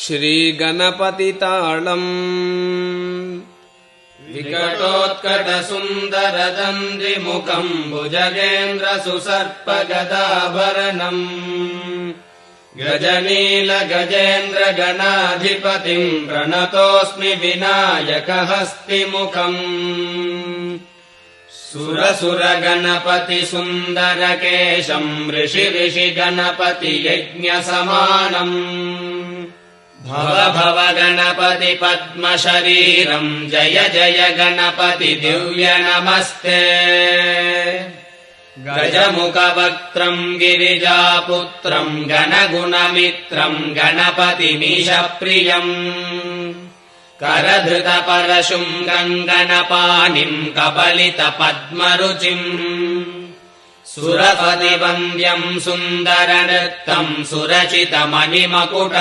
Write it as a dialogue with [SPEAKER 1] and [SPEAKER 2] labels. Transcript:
[SPEAKER 1] श्रीगणपतिताळम् विकटोत्कटसुन्दरदन्दिमुखम् भुजगेन्द्रसुसर्पगदाभरणम् गजनीलगजेन्द्रगणाधिपतिम् प्रणतोऽस्मि विनायकहस्तिमुखम् सुरसुरगणपतिसुन्दरकेशम् ऋषिगणपतियज्ञसमानम् भव भव गणपति पद्मशरीरम् जय जय गणपति दिव्य नमस्ते गजमुखवक्त्रम् गिरिजापुत्रम् गणगुणमित्रम् गणपतिमीशप्रियम् करधृतपरशुम् गङ्गणपाणिम् कबलितपद्मरुचिम् सुरपतिवन्द्यम् सुन्दरनृत्तम् सुरचितमणिमकुटम्